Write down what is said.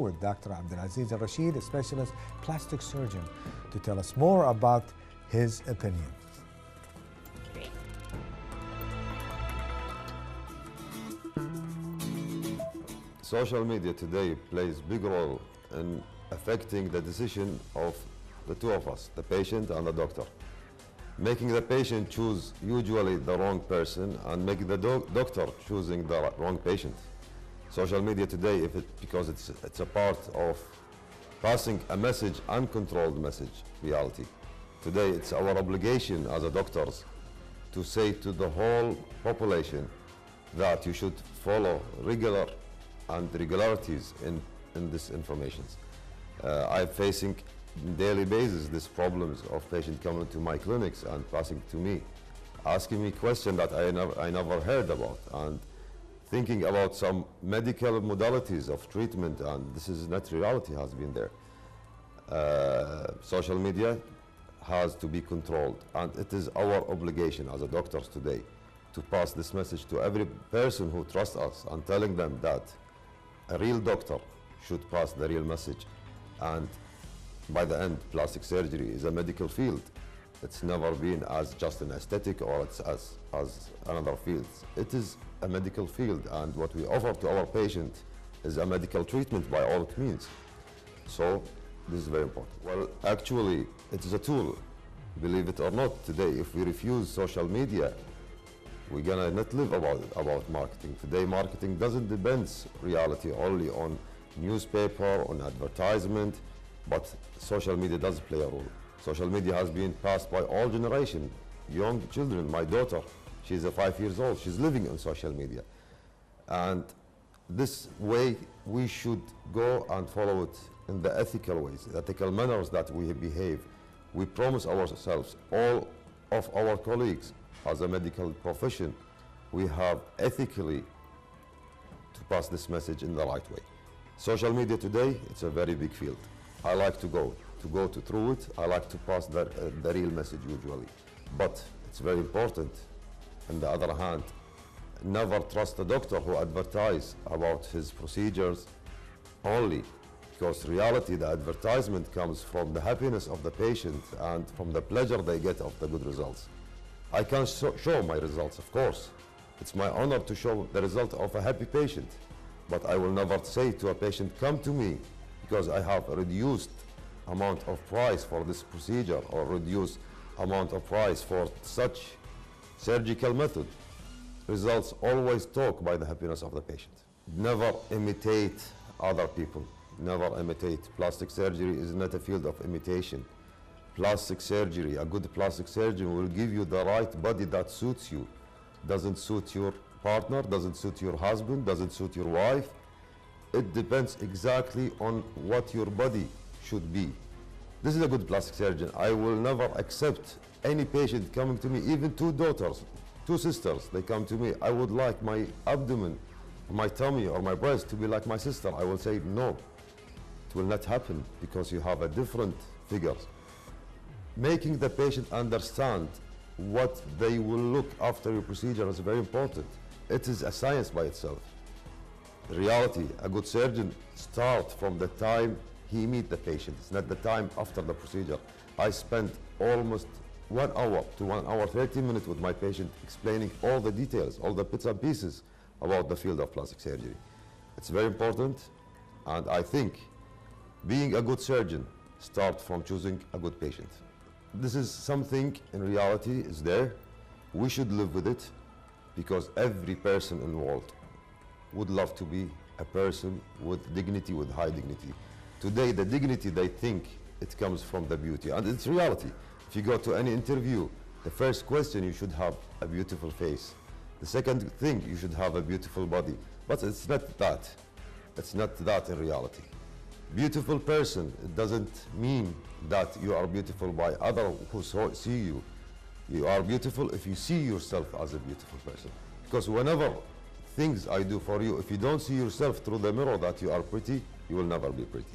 with Dr. Abdالعزيز الرشيد, a specialist plastic surgeon, to tell us more about his opinion. Social media today plays a big role in affecting the decision of the two of us, the patient and the doctor. Making the patient choose usually the wrong person and making the doctor choosing the wrong patient. Social media today, because it's a part of passing a message, uncontrolled message, reality. Today it's our obligation as a doctors to say to the whole population that you should follow regularities in this information. I'm facing on daily basis these problems of patients coming to my clinics and passing to me, asking me questions that I never heard about, and thinking about some medical modalities of treatment, and this is not reality has been there. Social media has to be controlled, and it is our obligation as a doctors today to pass this message to every person who trusts us and telling them that a real doctor should pass the real message. And by the end, plastic surgery is a medical field. It's never been as just an aesthetic or it's as another field. It is a medical field, and what we offer to our patient is a medical treatment by all means. So this is very important. Well, actually, it is a tool. Believe it or not, today, if we refuse social media, we're gonna not live about marketing. Today, marketing doesn't depend reality only on newspaper, on advertisement, but social media does play a role. Social media has been passed by all generations, young children. My daughter, she's 5 years old, she's living on social media. And this way, we should go and follow it in the ethical ways, the ethical manners that we behave. We promise ourselves, all of our colleagues, as a medical profession, we have ethically to pass this message in the right way. Social media today, it's a very big field. I like to go through it. I like to pass the real message usually. But it's very important, on the other hand, never trust a doctor who advertise about his procedures only, because reality, the advertisement comes from the happiness of the patient and from the pleasure they get of the good results. I can show my results, of course. It's my honor to show the result of a happy patient, but I will never say to a patient, come to me, because I have a reduced amount of price for this procedure or reduced amount of price for such surgical method. Results always talk by the happiness of the patient. Never imitate other people, never imitate. Plastic surgery is not a field of imitation. Plastic surgery, a good plastic surgeon will give you the right body that suits you. Doesn't suit your partner, doesn't suit your husband, doesn't suit your wife. It depends exactly on what your body should be. This is a good plastic surgeon. I will never accept any patient coming to me, even two daughters, two sisters, they come to me, I would like my abdomen, my tummy or my breast to be like my sister. I will say no, it will not happen because you have a different figures. Making the patient understand what they will look after your procedure is very important. It is a science by itself. In reality, a good surgeon starts from the time he meets the patient. It's not the time after the procedure. I spend almost 1 hour to 1 hour 30 minutes with my patient explaining all the details, all the bits and pieces about the field of plastic surgery. It's very important, and I think being a good surgeon starts from choosing a good patient. This is something in reality is there. We should live with it, because every person in the world would love to be a person with dignity, with high dignity. Today, the dignity, they think it comes from the beauty, and it's reality. If you go to any interview, the first question, you should have a beautiful face. The second thing, you should have a beautiful body. But it's not that. It's not that in reality. Beautiful person, it doesn't mean that you are beautiful by others who see you. You are beautiful if you see yourself as a beautiful person. Because whenever things I do for you, if you don't see yourself through the mirror that you are pretty, you will never be pretty.